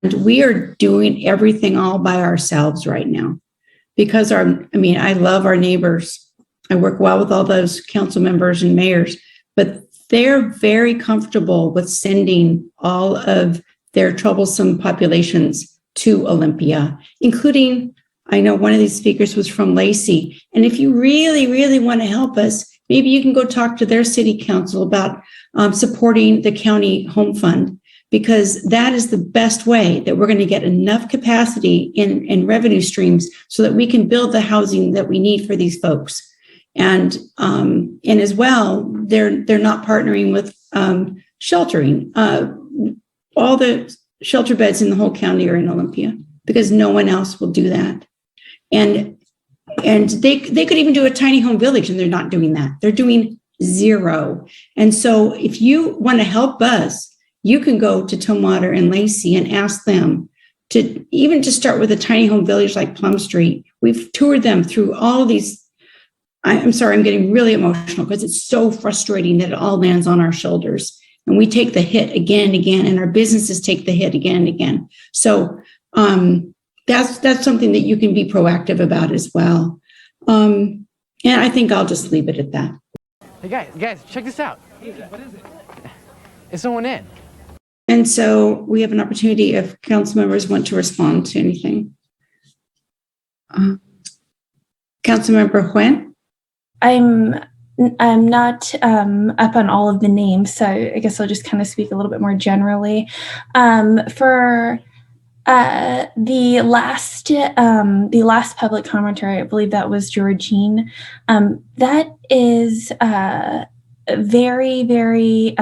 we are doing everything all by ourselves right now because I love our neighbors. I work well with all those council members and mayors, but they're very comfortable with sending all of their troublesome populations to Olympia, including, I know one of these speakers was from Lacey. And if you really, really want to help us, maybe you can go talk to their city council about supporting the county home fund, because that is the best way that we're going to get enough capacity in revenue streams so that we can build the housing that we need for these folks. And as well, they're not partnering with sheltering. All the shelter beds in the whole county are in Olympia because no one else will do that. And they could even do a tiny home village, and they're not doing that. They're doing zero. And so if you want to help us, you can go to Tumwater and Lacey and ask them to start with a tiny home village like Plum Street. We've toured them through all of these. I'm sorry, I'm getting really emotional because it's so frustrating that it all lands on our shoulders and we take the hit again and again, and our businesses take the hit again and again. So that's something that you can be proactive about as well. And I think I'll just leave it at that. Hey guys, check this out. What is it? Is someone in? And so we have an opportunity if council members want to respond to anything. Councilmember Huen? I'm not up on all of the names, so I guess I'll just kind of speak a little bit more generally. For the last public commentary, I believe that was Georgine. That is very, very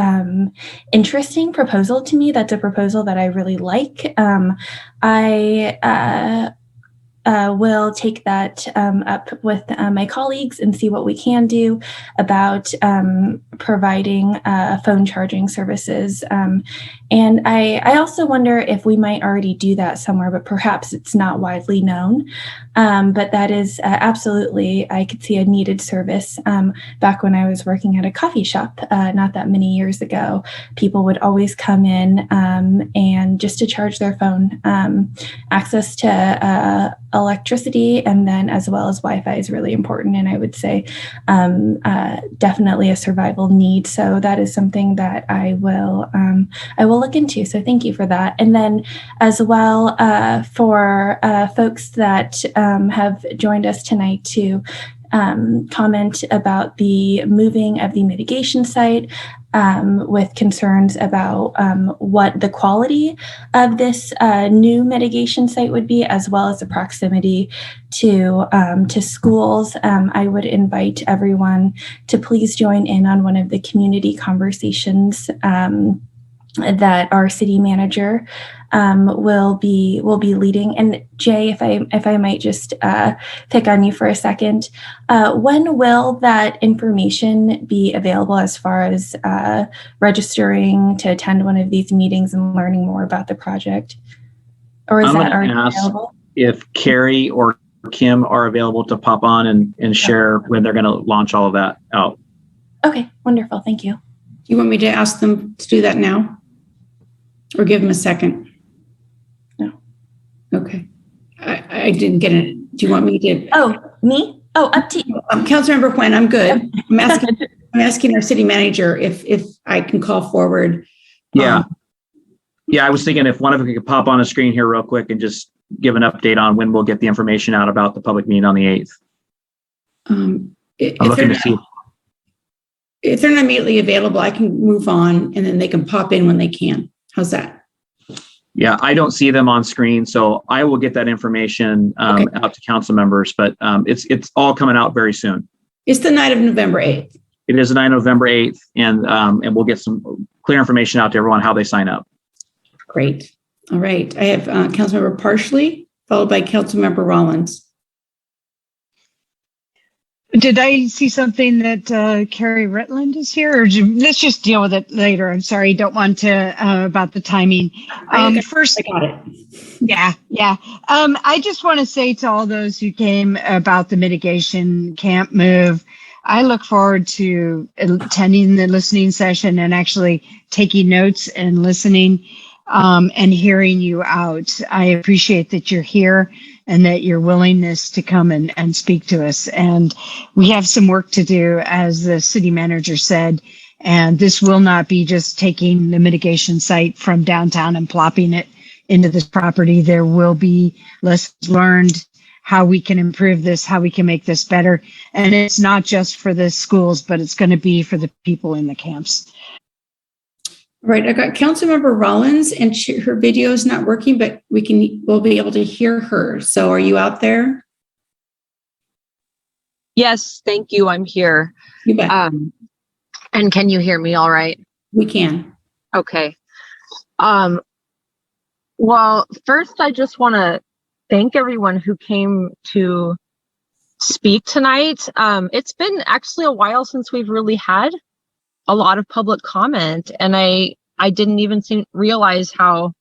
interesting proposal to me. That's a proposal that I really like. I will take that up with my colleagues and see what we can do about providing phone charging services. And I also wonder if we might already do that somewhere, but perhaps it's not widely known. But that is absolutely, I could see a needed service. Back when I was working at a coffee shop, not that many years ago, people would always come in and just to charge their phone. Access to electricity and then as well as Wi-Fi is really important. And I would say definitely a survival need. So that is something that I will look into. So thank you for that. And then as well for folks that have joined us tonight to comment about the moving of the mitigation site with concerns about what the quality of this new mitigation site would be, as well as the proximity to schools. I would invite everyone to please join in on one of the community conversations that our city manager will be leading. And Jay, if I might just pick on you for a second, when will that information be available as far as registering to attend one of these meetings and learning more about the project? Or is that already available? If Carrie or Kim are available to pop on and share when they're going to launch all of that out. Okay, wonderful. Thank you. Do you want me to ask them to do that now? Or give them a second? No. Okay. I didn't get it. Do you want me to? Oh, me? Oh, up to you. Councilmember Huen, I'm good. I'm asking our city manager if I can call forward. Yeah. I was thinking if one of them could pop on a screen here real quick and just give an update on when we'll get the information out about the public meeting on the 8th. I'm looking to see. If they're not immediately available, I can move on and then they can pop in when they can. How's that? Yeah, I don't see them on screen, so I will get that information out to council members, but it's all coming out very soon. It's the night of November 8th. It is the night of November 8th, and we'll get some clear information out to everyone how they sign up. Great. All right. I have Councilmember Parsley, followed by Councilmember Rollins. Did I see something that Carrie Ritland is here? Or let's just deal with it later. I'm sorry, don't want to about the timing. First, I got it. Yeah. I just want to say to all those who came about the mitigation camp move, I look forward to attending the listening session and actually taking notes and listening. and hearing you out. I appreciate that you're here and that your willingness to come and speak to us. And we have some work to do, as the city manager said. And this will not be just taking the mitigation site from downtown and plopping it into this property. There will be lessons learned, how we can improve this, how we can make this better. And it's not just for the schools, but it's going to be for the people in the camps. All right, I got Councilmember Rollins, and her video is not working, but we'll be able to hear her. So are you out there? Yes, thank you. I'm here. You bet. And can you hear me all right? We can. Okay. Well, first, I just want to thank everyone who came to speak tonight. It's been actually a while since we've really had a lot of public comment, and I didn't even realize how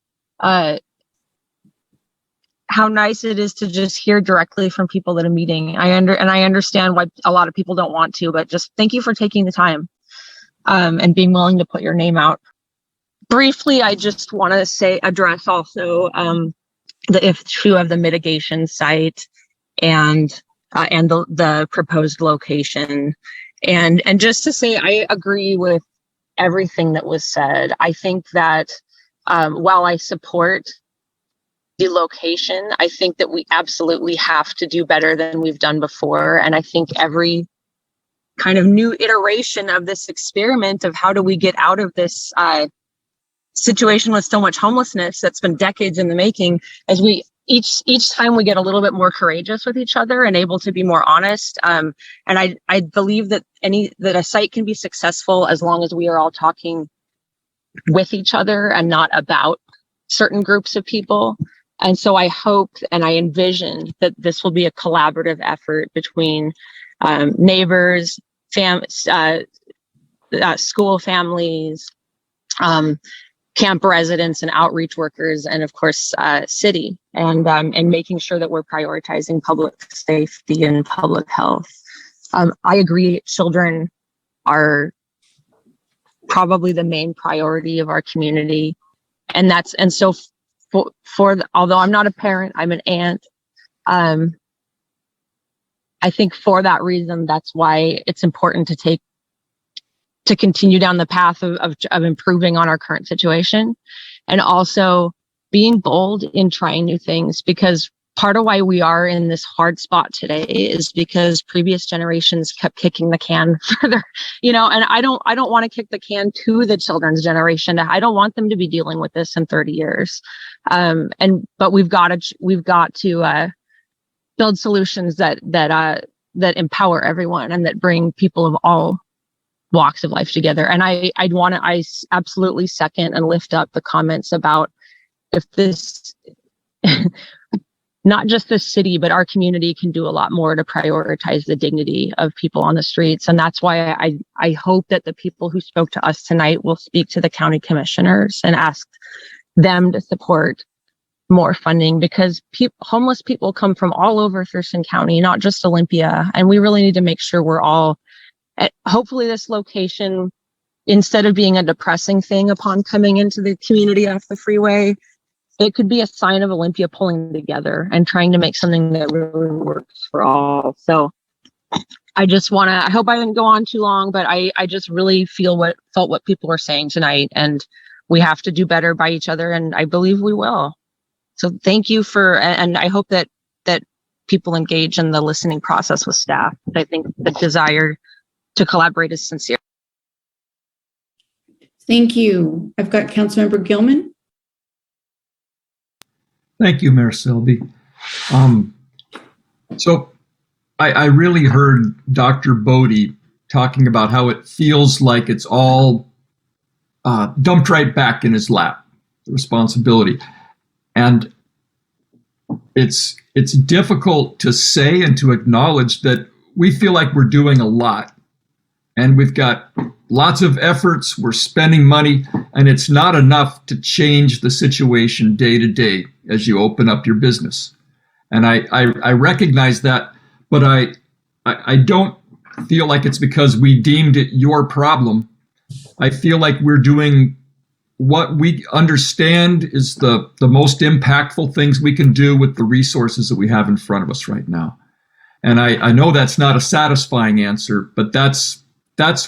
nice it is to just hear directly from people at a meeting. I understand why a lot of people don't want to, but just thank you for taking the time and being willing to put your name out. Briefly, I just want to address also the issue of the mitigation site and the proposed location. And just to say, I agree with everything that was said. I think that while I support the location, I think that we absolutely have to do better than we've done before. And I think every kind of new iteration of this experiment of how do we get out of this situation with so much homelessness that's been decades in the making, as we each time we get a little bit more courageous with each other and able to be more honest. And I believe that a site can be successful as long as we are all talking with each other and not about certain groups of people. And so I hope and I envision that this will be a collaborative effort between neighbors, school families, camp residents and outreach workers, and of course, city, and making sure that we're prioritizing public safety and public health. I agree, children are probably the main priority of our community, although I'm not a parent, I'm an aunt. I think for that reason, that's why it's important to continue down the path of improving on our current situation, and also being bold in trying new things, because part of why we are in this hard spot today is because previous generations kept kicking the can further, and I don't want to kick the can to the children's generation. I don't want them to be dealing with this in 30 years. But we've got to build solutions that empower everyone and that bring people of all walks of life together. And I absolutely second and lift up the comments about if this, not just the city, but our community can do a lot more to prioritize the dignity of people on the streets. And that's why I hope that the people who spoke to us tonight will speak to the county commissioners and ask them to support more funding, because homeless people come from all over Thurston County, not just Olympia. And we really need to make sure we're all hopefully this location, instead of being a depressing thing upon coming into the community off the freeway, it could be a sign of Olympia pulling together and trying to make something that really works for all. So I hope I didn't go on too long, but I just really felt what people were saying tonight, and we have to do better by each other. And I believe we will. So thank you and I hope that people engage in the listening process with staff. I think the desire to collaborate is sincere. Thank you. I've got Councilmember Gilman. Thank you, Mayor Selby. So I really heard Dr. Bodie talking about how it feels like it's all dumped right back in his lap, the responsibility. And it's difficult to say and to acknowledge that we feel like we're doing a lot. And we've got lots of efforts, we're spending money, and it's not enough to change the situation day to day as you open up your business. And I recognize that, but I don't feel like it's because we deemed it your problem. I feel like we're doing what we understand is the most impactful things we can do with the resources that we have in front of us right now. And I know that's not a satisfying answer, but that's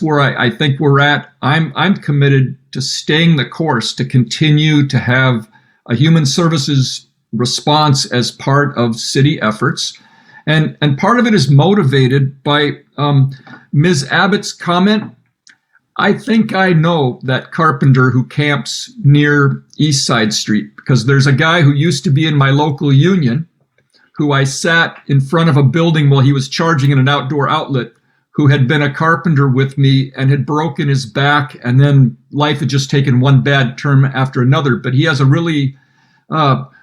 where I think we're at. I'm committed to staying the course, to continue to have a human services response as part of city efforts. And part of it is motivated by Ms. Abbott's comment. I think I know that carpenter who camps near East Side Street, because there's a guy who used to be in my local union who I sat in front of a building while he was charging in an outdoor outlet, who had been a carpenter with me and had broken his back, and then life had just taken one bad turn after another. But he has a really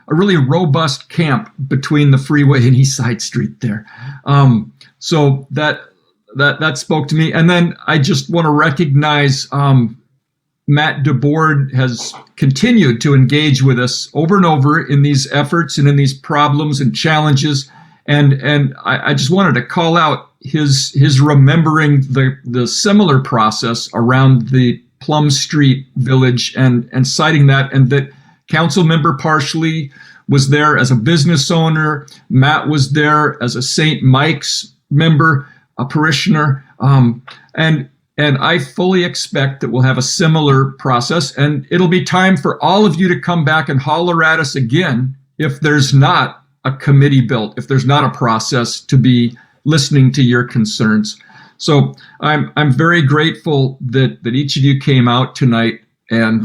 robust camp between the freeway and East Side Street there. So that spoke to me. And then I just want to recognize Matt DeBoard has continued to engage with us over and over in these efforts and in these problems and challenges. And I just wanted to call out his remembering the similar process around the Plum Street Village and citing that, and that council member Parsley was there as a business owner. Matt was there as a St. Mike's member, a parishioner. And I fully expect that we'll have a similar process, and it'll be time for all of you to come back and holler at us again if there's not a committee built, if there's not a process to be listening to your concerns. So I'm very grateful that each of you came out tonight, and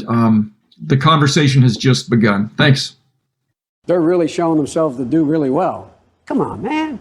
the conversation has just begun. Thanks. They're really showing themselves to do really well. Come on, man.